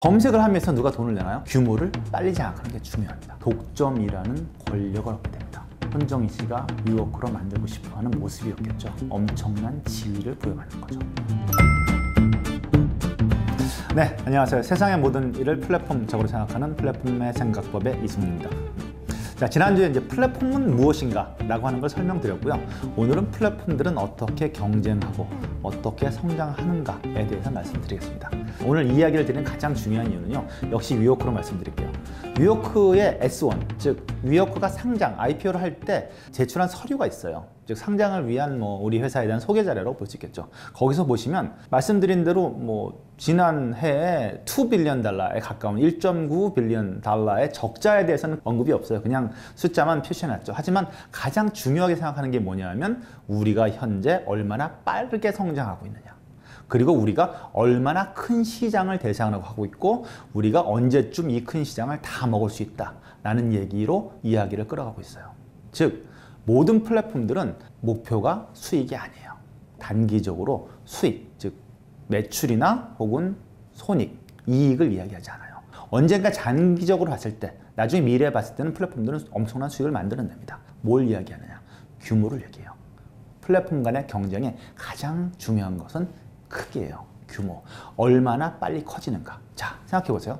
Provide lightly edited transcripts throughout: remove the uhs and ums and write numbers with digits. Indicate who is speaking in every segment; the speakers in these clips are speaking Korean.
Speaker 1: 검색을 하면서 누가 돈을 내나요? 규모를 빨리 장악하는 게 중요합니다. 독점이라는 권력을 얻게 됩니다. 손정희 씨가 뉴워크로 만들고 싶어하는 모습이었겠죠. 엄청난 지위를 부여받는 거죠. 네, 안녕하세요. 세상의 모든 일을 플랫폼적으로 생각하는 플랫폼의 생각법의 이승훈입니다. 자, 지난주에 이제 플랫폼은 무엇인가 라고 하는 걸 설명드렸고요. 오늘은 플랫폼들은 어떻게 경쟁하고 어떻게 성장하는가에 대해서 말씀드리겠습니다. 오늘 이야기를 드리는 가장 중요한 이유는요, 역시 뉴워크로 말씀드릴게요. 뉴워크의 S1, 즉 뉴워크가 상장, IPO를 할 때 제출한 서류가 있어요. 즉 상장을 위한 우리 회사에 대한 소개 자료라고 볼 수 있겠죠. 거기서 보시면 말씀드린 대로 지난 해에 2 빌리언 달러에 가까운 1.9 빌리언 달러의 적자에 대해서는 언급이 없어요. 그냥 숫자만 표시해놨죠. 하지만 가장 중요하게 생각하는 게 뭐냐면 우리가 현재 얼마나 빠르게 성장하고 있느냐, 그리고 우리가 얼마나 큰 시장을 대상으로 하고 있고 우리가 언제쯤 이 큰 시장을 다 먹을 수 있다라는 얘기로 이야기를 끌어가고 있어요. 즉 모든 플랫폼들은 목표가 수익이 아니에요. 단기적으로 수익, 즉 매출이나 혹은 손익, 이익을 이야기하지 않아요. 언젠가 장기적으로 봤을 때, 나중에 미래에 봤을 때는 플랫폼들은 엄청난 수익을 만들어냅니다. 뭘 이야기하느냐? 규모를 얘기해요. 플랫폼 간의 경쟁에 가장 중요한 것은 크기예요. 규모. 얼마나 빨리 커지는가. 자, 생각해보세요.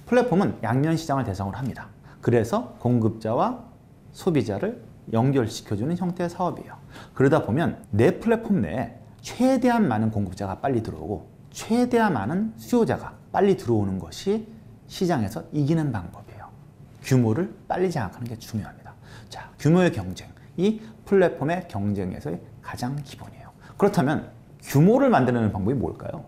Speaker 1: 플랫폼은 양면 시장을 대상으로 합니다. 그래서 공급자와 소비자를 연결시켜주는 형태의 사업이에요. 그러다 보면 내 플랫폼 내에 최대한 많은 공급자가 빨리 들어오고 최대한 많은 수요자가 빨리 들어오는 것이 시장에서 이기는 방법이에요. 규모를 빨리 장악하는 게 중요합니다. 자, 규모의 경쟁, 이 플랫폼의 경쟁에서의 가장 기본이에요. 그렇다면 규모를 만들어내는 방법이 뭘까요?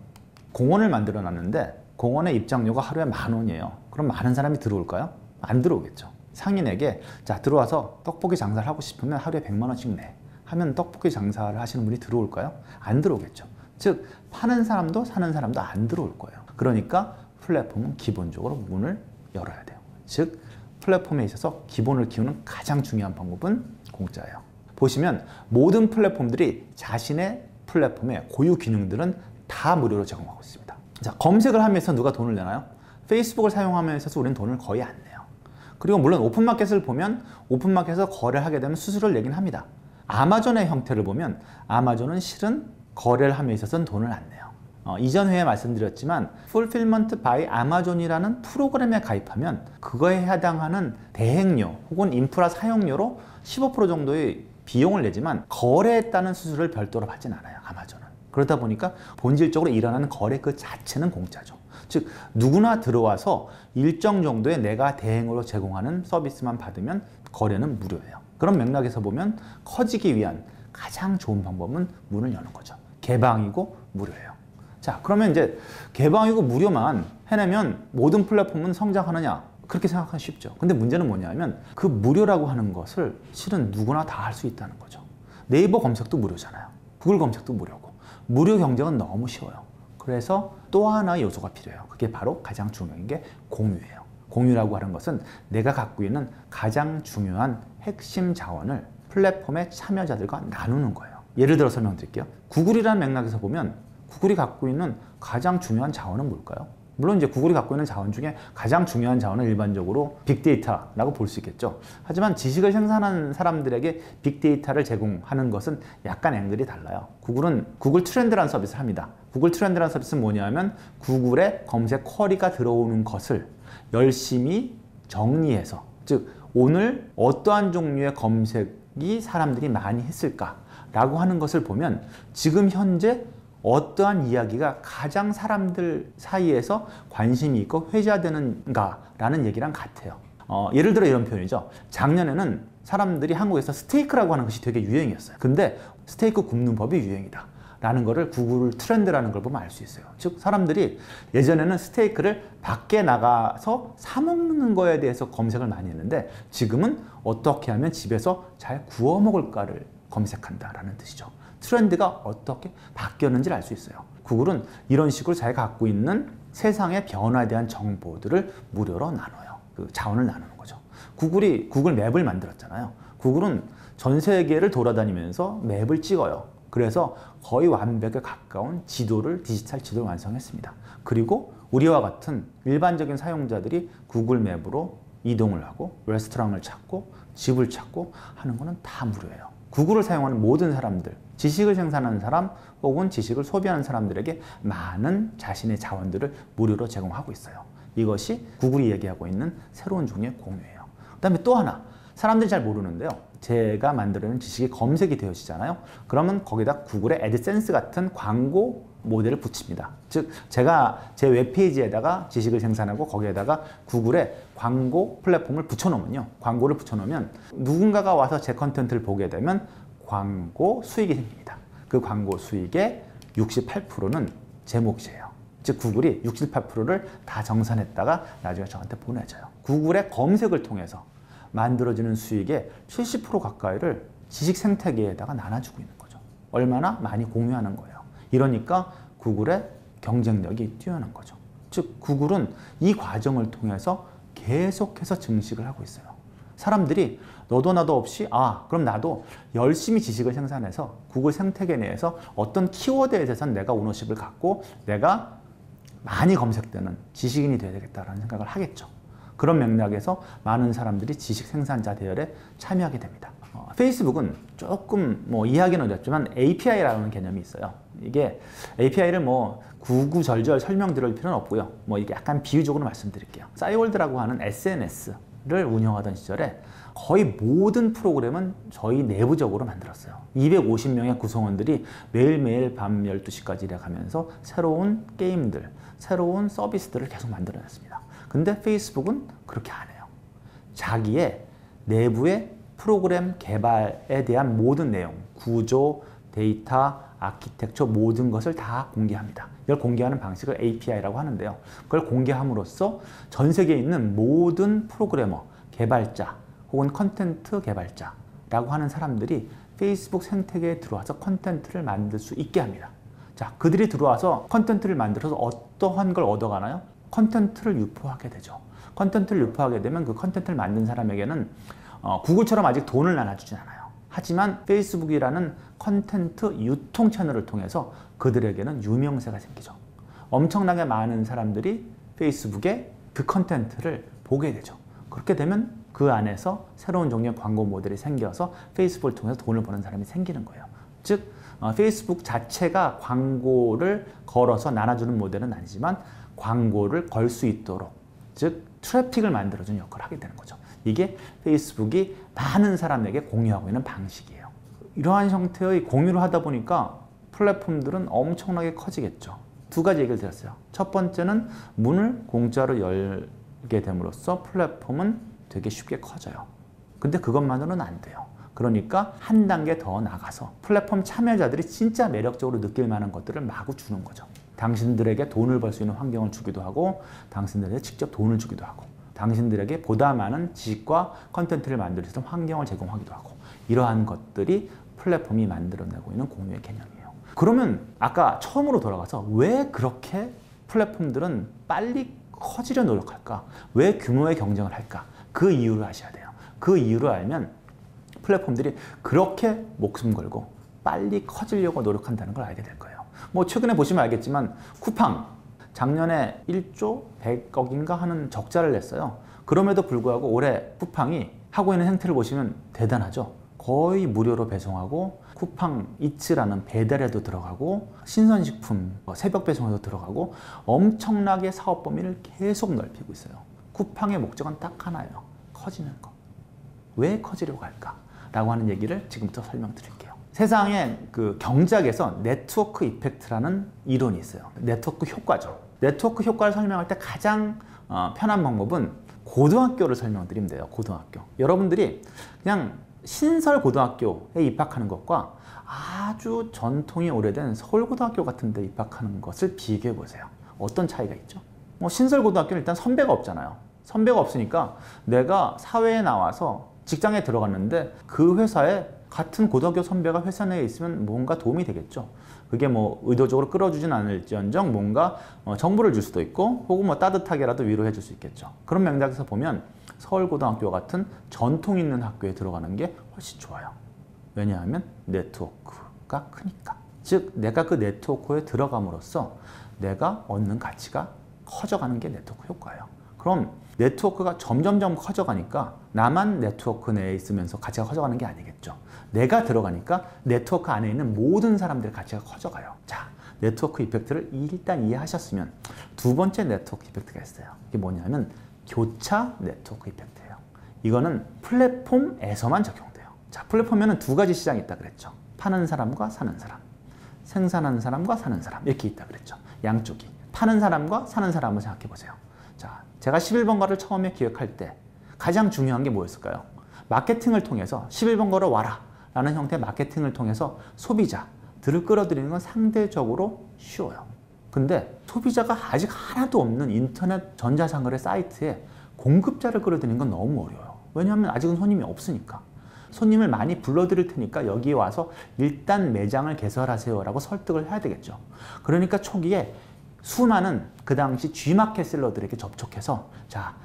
Speaker 1: 공원을 만들어 놨는데 공원의 입장료가 하루에 10,000원이에요. 그럼 많은 사람이 들어올까요? 안 들어오겠죠. 상인에게 자, 들어와서 떡볶이 장사를 하고 싶으면 하루에 100만 원씩 내 하면 떡볶이 장사를 하시는 분이 들어올까요? 안 들어오겠죠. 즉 파는 사람도 사는 사람도 안 들어올 거예요. 그러니까 플랫폼은 기본적으로 문을 열어야 돼요. 즉 플랫폼에 있어서 기본을 키우는 가장 중요한 방법은 공짜예요. 보시면 모든 플랫폼들이 자신의 플랫폼의 고유 기능들은 다 무료로 제공하고 있습니다. 자, 검색을 하면서 누가 돈을 내나요? 페이스북을 사용하면서 우리는 돈을 거의 안 내요. 그리고 물론 오픈마켓을 보면 오픈마켓에서 거래를 하게 되면 수수료를 내긴 합니다. 아마존의 형태를 보면 아마존은 실은 거래를 함에 있어서는 돈을 안 내요. 이전 회에 말씀드렸지만 Fulfillment by Amazon이라는 프로그램에 가입하면 그거에 해당하는 대행료 혹은 인프라 사용료로 15% 정도의 비용을 내지만 거래에 따른 수수료를 별도로 받진 않아요. 아마존은. 그러다 보니까 본질적으로 일어나는 거래 그 자체는 공짜죠. 즉 누구나 들어와서 일정 정도의 내가 대행으로 제공하는 서비스만 받으면 거래는 무료예요. 그런 맥락에서 보면 커지기 위한 가장 좋은 방법은 문을 여는 거죠. 개방이고 무료예요. 자, 그러면 이제 개방이고 무료만 해내면 모든 플랫폼은 성장하느냐? 그렇게 생각하기 쉽죠. 근데 문제는 뭐냐면 그 무료라고 하는 것을 실은 누구나 다 할 수 있다는 거죠. 네이버 검색도 무료잖아요. 구글 검색도 무료고. 무료 경쟁은 너무 쉬워요. 그래서 또 하나의 요소가 필요해요. 그게 바로 가장 중요한 게 공유예요. 공유라고 하는 것은 내가 갖고 있는 가장 중요한 핵심 자원을 플랫폼의 참여자들과 나누는 거예요. 예를 들어 설명드릴게요. 구글이라는 맥락에서 보면 구글이 갖고 있는 가장 중요한 자원은 뭘까요? 물론 이제 구글이 갖고 있는 자원 중에 가장 중요한 자원은 일반적으로 빅데이터라고 볼 수 있겠죠. 하지만 지식을 생산하는 사람들에게 빅데이터를 제공하는 것은 약간 앵글이 달라요. 구글은 구글 트렌드라는 서비스를 합니다. 구글 트렌드라는 서비스는 뭐냐면 구글의 검색 쿼리가 들어오는 것을 열심히 정리해서, 즉 오늘 어떠한 종류의 검색이 사람들이 많이 했을까라고 하는 것을 보면 지금 현재 어떠한 이야기가 가장 사람들 사이에서 관심이 있고 회자되는가라는 얘기랑 같아요. 예를 들어 이런 표현이죠. 작년에는 사람들이 한국에서 스테이크라고 하는 것이 되게 유행이었어요. 근데 스테이크 굽는 법이 유행이다 라는 거를 구글 트렌드라는 걸 보면 알 수 있어요. 즉 사람들이 예전에는 스테이크를 밖에 나가서 사 먹는 거에 대해서 검색을 많이 했는데 지금은 어떻게 하면 집에서 잘 구워 먹을까를 검색한다라는 뜻이죠. 트렌드가 어떻게 바뀌었는지를 알 수 있어요. 구글은 이런 식으로 자기가 갖고 있는 세상의 변화에 대한 정보들을 무료로 나눠요. 그 자원을 나누는 거죠. 구글이 구글 맵을 만들었잖아요. 구글은 전 세계를 돌아다니면서 맵을 찍어요. 그래서 거의 완벽에 가까운 지도를, 디지털 지도를 완성했습니다. 그리고 우리와 같은 일반적인 사용자들이 구글 맵으로 이동을 하고 레스토랑을 찾고 집을 찾고 하는 거는 다 무료예요. 구글을 사용하는 모든 사람들, 지식을 생산하는 사람 혹은 지식을 소비하는 사람들에게 많은 자신의 자원들을 무료로 제공하고 있어요. 이것이 구글이 얘기하고 있는 새로운 종류의 공유예요. 그 다음에 또 하나, 사람들이 잘 모르는데요. 제가 만들어낸 지식이 검색이 되어지잖아요. 그러면 거기다 구글의 애드센스 같은 광고 모델을 붙입니다. 즉 제가 제 웹페이지에다가 지식을 생산하고 거기에다가 구글의 광고 플랫폼을 붙여놓으면요. 광고를 붙여놓으면 누군가가 와서 제 컨텐츠를 보게 되면 광고 수익이 생깁니다. 그 광고 수익의 68%는 제 몫이에요. 즉 구글이 68%를 다 정산했다가 나중에 저한테 보내줘요. 구글의 검색을 통해서 만들어지는 수익의 70% 가까이를 지식 생태계에다가 나눠주고 있는 거죠. 얼마나 많이 공유하는 거예요. 이러니까 구글의 경쟁력이 뛰어난 거죠. 즉 구글은 이 과정을 통해서 계속해서 증식을 하고 있어요. 사람들이 너도 나도 없이 그럼 나도 열심히 지식을 생산해서 구글 생태계 내에서 어떤 키워드에 대해서는 내가 오너십을 갖고 내가 많이 검색되는 지식인이 돼야 되겠다라는 생각을 하겠죠. 그런 맥락에서 많은 사람들이 지식 생산자 대열에 참여하게 됩니다. 페이스북은 조금 이해하기는 어렵지만 API라는 개념이 있어요. 이게 API를 구구절절 설명드릴 필요는 없고요. 이게 약간 비유적으로 말씀드릴게요. 싸이월드라고 하는 SNS를 운영하던 시절에 거의 모든 프로그램은 저희 내부적으로 만들었어요. 250명의 구성원들이 매일매일 밤 12시까지 일해가면서 새로운 게임들, 새로운 서비스들을 계속 만들어냈습니다. 근데 페이스북은 그렇게 안 해요. 자기의 내부의 프로그램 개발에 대한 모든 내용, 구조, 데이터, 아키텍처 모든 것을 다 공개합니다. 이걸 공개하는 방식을 API라고 하는데요. 그걸 공개함으로써 전 세계에 있는 모든 프로그래머, 개발자 혹은 컨텐트 개발자라고 하는 사람들이 페이스북 생태계에 들어와서 컨텐트를 만들 수 있게 합니다. 자, 그들이 들어와서 컨텐트를 만들어서 어떠한 걸 얻어가나요? 컨텐트를 유포하게 되죠. 컨텐트를 유포하게 되면 그 컨텐트를 만든 사람에게는 구글처럼 아직 돈을 나눠주진 않아요. 하지만 페이스북이라는 컨텐트 유통 채널을 통해서 그들에게는 유명세가 생기죠. 엄청나게 많은 사람들이 페이스북에 그 컨텐트를 보게 되죠. 그렇게 되면 그 안에서 새로운 종류의 광고 모델이 생겨서 페이스북을 통해서 돈을 버는 사람이 생기는 거예요. 즉 페이스북 자체가 광고를 걸어서 나눠주는 모델은 아니지만 광고를 걸 수 있도록, 즉 트래픽을 만들어주는 역할을 하게 되는 거죠. 이게 페이스북이 많은 사람에게 공유하고 있는 방식이에요. 이러한 형태의 공유를 하다 보니까 플랫폼들은 엄청나게 커지겠죠. 두 가지 얘기를 드렸어요. 첫 번째는 문을 공짜로 열게 됨으로써 플랫폼은 되게 쉽게 커져요. 근데 그것만으로는 안 돼요. 그러니까 한 단계 더 나가서 플랫폼 참여자들이 진짜 매력적으로 느낄 만한 것들을 마구 주는 거죠. 당신들에게 돈을 벌 수 있는 환경을 주기도 하고 당신들에게 직접 돈을 주기도 하고 당신들에게 보다 많은 지식과 컨텐츠를 만들 수 있는 환경을 제공하기도 하고 이러한 것들이 플랫폼이 만들어내고 있는 공유의 개념이에요. 그러면 아까 처음으로 돌아가서 왜 그렇게 플랫폼들은 빨리 커지려 노력할까? 왜 규모의 경쟁을 할까? 그 이유를 아셔야 돼요. 그 이유를 알면 플랫폼들이 그렇게 목숨 걸고 빨리 커지려고 노력한다는 걸 알게 될 거예요. 최근에 보시면 알겠지만 쿠팡 작년에 1조 100억인가 하는 적자를 냈어요. 그럼에도 불구하고 올해 쿠팡이 하고 있는 행태를 보시면 대단하죠. 거의 무료로 배송하고 쿠팡 이츠라는 배달에도 들어가고 신선식품 새벽 배송에도 들어가고 엄청나게 사업 범위를 계속 넓히고 있어요. 쿠팡의 목적은 딱 하나예요. 커지는 거. 왜 커지려고 할까? 라고 하는 얘기를 지금부터 설명드릴게요. 세상에 그 경제학에서 네트워크 이펙트라는 이론이 있어요. 네트워크 효과죠. 네트워크 효과를 설명할 때 가장 편한 방법은 고등학교를 설명드리면 돼요. 고등학교. 여러분들이 그냥 신설 고등학교에 입학하는 것과 아주 전통이 오래된 서울고등학교 같은 데 입학하는 것을 비교해 보세요. 어떤 차이가 있죠? 신설 고등학교는 일단 선배가 없잖아요. 선배가 없으니까 내가 사회에 나와서 직장에 들어갔는데 그 회사에 같은 고등학교 선배가 회사 내에 있으면 뭔가 도움이 되겠죠. 그게 의도적으로 끌어주진 않을지언정 뭔가 정보를 줄 수도 있고 혹은 따뜻하게라도 위로해 줄 수 있겠죠. 그런 맥락에서 보면 서울고등학교 같은 전통 있는 학교에 들어가는 게 훨씬 좋아요. 왜냐하면 네트워크가 크니까. 즉 내가 그 네트워크에 들어감으로써 내가 얻는 가치가 커져가는 게 네트워크 효과예요. 그럼 네트워크가 점점점 커져가니까 나만 네트워크 내에 있으면서 가치가 커져가는 게 아니겠죠. 내가 들어가니까 네트워크 안에 있는 모든 사람들의 가치가 커져가요. 자, 네트워크 이펙트를 일단 이해하셨으면 두 번째 네트워크 이펙트가 있어요. 이게 뭐냐면 교차 네트워크 이펙트예요. 이거는 플랫폼에서만 적용돼요. 자, 플랫폼에는 두 가지 시장이 있다 그랬죠. 파는 사람과 사는 사람, 생산하는 사람과 사는 사람 이렇게 있다 그랬죠. 양쪽이. 파는 사람과 사는 사람을 생각해 보세요. 자, 제가 11번가를 처음에 기획할 때 가장 중요한 게 뭐였을까요? 마케팅을 통해서 11번가로 와라 라는 형태의 마케팅을 통해서 소비자들을 끌어들이는 건 상대적으로 쉬워요. 근데 소비자가 아직 하나도 없는 인터넷 전자상거래 사이트에 공급자를 끌어들이는 건 너무 어려워요. 왜냐하면 아직은 손님이 없으니까. 손님을 많이 불러드릴 테니까 여기에 와서 일단 매장을 개설하세요 라고 설득을 해야 되겠죠. 그러니까 초기에 수많은 그 당시 G마켓 셀러들에게 접촉해서 자,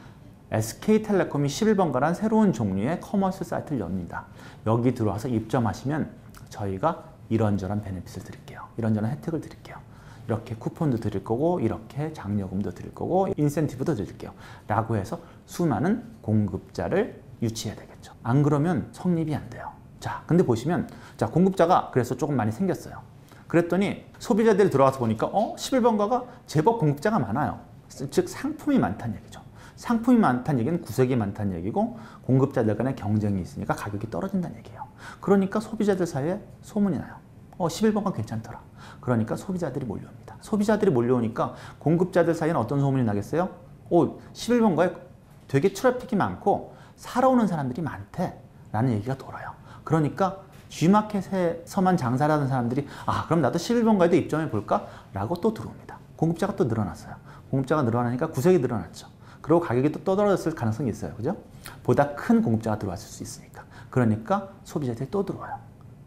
Speaker 1: SK텔레콤이 11번가란 새로운 종류의 커머스 사이트를 엽니다. 여기 들어와서 입점하시면 저희가 이런저런 베네핏을 드릴게요. 이런저런 혜택을 드릴게요. 이렇게 쿠폰도 드릴 거고 이렇게 장려금도 드릴 거고 인센티브도 드릴게요. 라고 해서 수많은 공급자를 유치해야 되겠죠. 안 그러면 성립이 안 돼요. 자, 근데 보시면 자, 공급자가 그래서 조금 많이 생겼어요. 그랬더니 소비자들이 들어가서 보니까 11번가가 제법 공급자가 많아요. 즉 상품이 많다는 얘기죠. 상품이 많다는 얘기는 구색이 많다는 얘기고 공급자들 간의 경쟁이 있으니까 가격이 떨어진다는 얘기예요. 그러니까 소비자들 사이에 소문이 나요. 11번가 괜찮더라. 그러니까 소비자들이 몰려옵니다. 소비자들이 몰려오니까 공급자들 사이에는 어떤 소문이 나겠어요? 11번가에 되게 트래픽이 많고 사러 오는 사람들이 많대 라는 얘기가 돌아요. 그러니까 G마켓에서만 장사를 하는 사람들이 그럼 나도 11번가에도 입점해 볼까? 라고 또 들어옵니다. 공급자가 또 늘어났어요. 공급자가 늘어나니까 구색이 늘어났죠. 그리고 가격이 또 떨어졌을 가능성이 있어요. 그죠? 보다 큰 공급자가 들어왔을 수 있으니까. 그러니까 소비자들이 또 들어와요.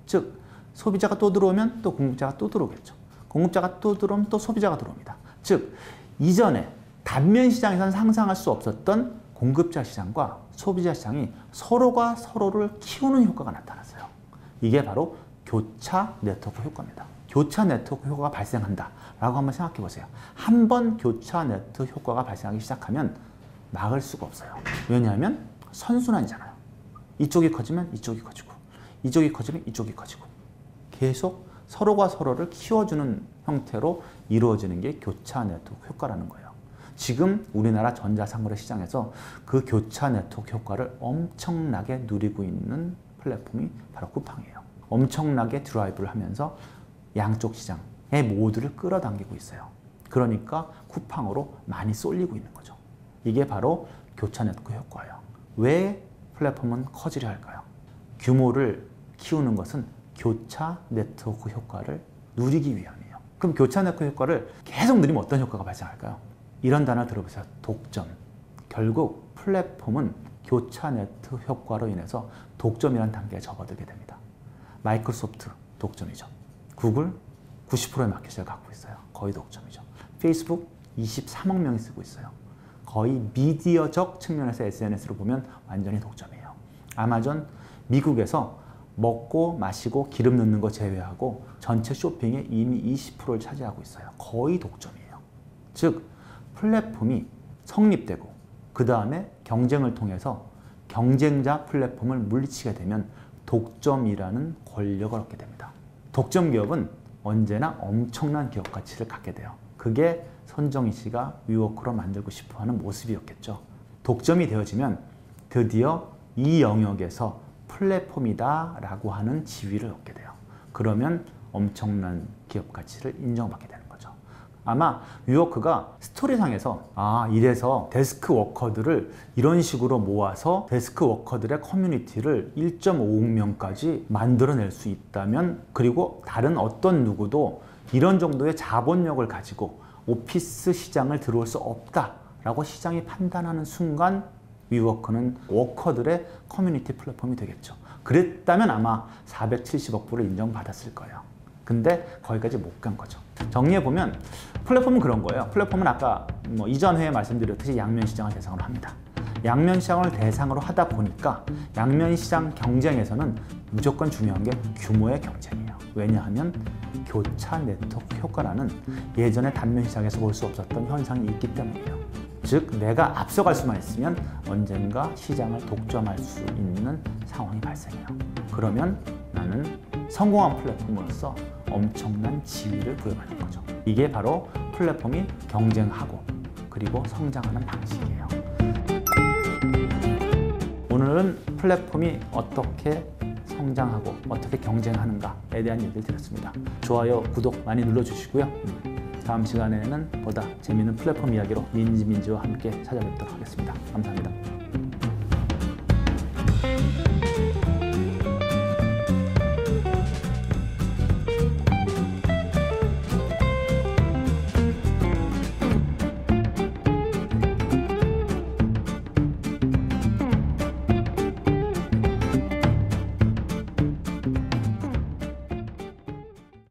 Speaker 1: 즉 소비자가 또 들어오면 또 공급자가 또 들어오겠죠. 공급자가 또 들어오면 또 소비자가 들어옵니다. 즉 이전에 단면 시장에서는 상상할 수 없었던 공급자 시장과 소비자 시장이 서로가 서로를 키우는 효과가 나타났어요. 이게 바로 교차 네트워크 효과입니다. 교차 네트워크 효과가 발생한다 라고 한번 생각해 보세요. 한 번 교차 네트워크 효과가 발생하기 시작하면 막을 수가 없어요. 왜냐하면 선순환이잖아요. 이쪽이 커지면 이쪽이 커지고 이쪽이 커지면 이쪽이 커지고 계속 서로가 서로를 키워주는 형태로 이루어지는 게 교차 네트워크 효과라는 거예요. 지금 우리나라 전자상거래 시장에서 그 교차 네트워크 효과를 엄청나게 누리고 있는 플랫폼이 바로 쿠팡이에요. 엄청나게 드라이브를 하면서 양쪽 시장의 모두를 끌어당기고 있어요. 그러니까 쿠팡으로 많이 쏠리고 있는 거죠. 이게 바로 교차 네트워크 효과예요. 왜 플랫폼은 커지려 할까요? 규모를 키우는 것은 교차 네트워크 효과를 누리기 위함이에요. 그럼 교차 네트워크 효과를 계속 누리면 어떤 효과가 발생할까요? 이런 단어 들어보세요. 독점. 결국 플랫폼은 교차 네트워크 효과로 인해서 독점이라는 단계에 접어들게 됩니다. 마이크로소프트 독점이죠. 구글 90%의 마켓을 갖고 있어요. 거의 독점이죠. 페이스북 23억 명이 쓰고 있어요. 거의 미디어적 측면에서 SNS로 보면 완전히 독점이에요. 아마존 미국에서 먹고 마시고 기름 넣는 거 제외하고 전체 쇼핑의 이미 20%를 차지하고 있어요. 거의 독점이에요. 즉 플랫폼이 성립되고 그 다음에 경쟁을 통해서 경쟁자 플랫폼을 물리치게 되면 독점이라는 권력을 얻게 됩니다. 독점 기업은 언제나 엄청난 기업 가치를 갖게 돼요. 그게 손정희 씨가 위워크로 만들고 싶어하는 모습이었겠죠. 독점이 되어지면 드디어 이 영역에서 플랫폼이다 라고 하는 지위를 얻게 돼요. 그러면 엄청난 기업 가치를 인정받게 되는 거죠. 아마 위워크가 스토리상에서 이래서 데스크 워커들을 이런 식으로 모아서 데스크 워커들의 커뮤니티를 1.5억 명까지 만들어낼 수 있다면, 그리고 다른 어떤 누구도 이런 정도의 자본력을 가지고 오피스 시장을 들어올 수 없다라고 시장이 판단하는 순간 위워크는 워커들의 커뮤니티 플랫폼이 되겠죠. 그랬다면 아마 470억 불을 인정받았을 거예요. 근데 거기까지 못 간 거죠. 정리해보면 플랫폼은 그런 거예요. 플랫폼은 아까 이전 회에 말씀드렸듯이 양면 시장을 대상으로 합니다. 양면 시장을 대상으로 하다 보니까 양면 시장 경쟁에서는 무조건 중요한 게 규모의 경쟁이에요. 왜냐하면 교차 네트워크 효과라는 예전의 단면 시장에서 볼 수 없었던 현상이 있기 때문이에요. 즉 내가 앞서갈 수만 있으면 언젠가 시장을 독점할 수 있는 상황이 발생해요. 그러면 나는 성공한 플랫폼으로서 엄청난 지위를 부여받는 거죠. 이게 바로 플랫폼이 경쟁하고 그리고 성장하는 방식이에요. 오늘은 플랫폼이 어떻게 성장하고 어떻게 경쟁하는가에 대한 얘기를 드렸습니다. 좋아요, 구독 많이 눌러주시고요. 다음 시간에는 보다 재미있는 플랫폼 이야기로 민지와 함께 찾아뵙도록 하겠습니다. 감사합니다.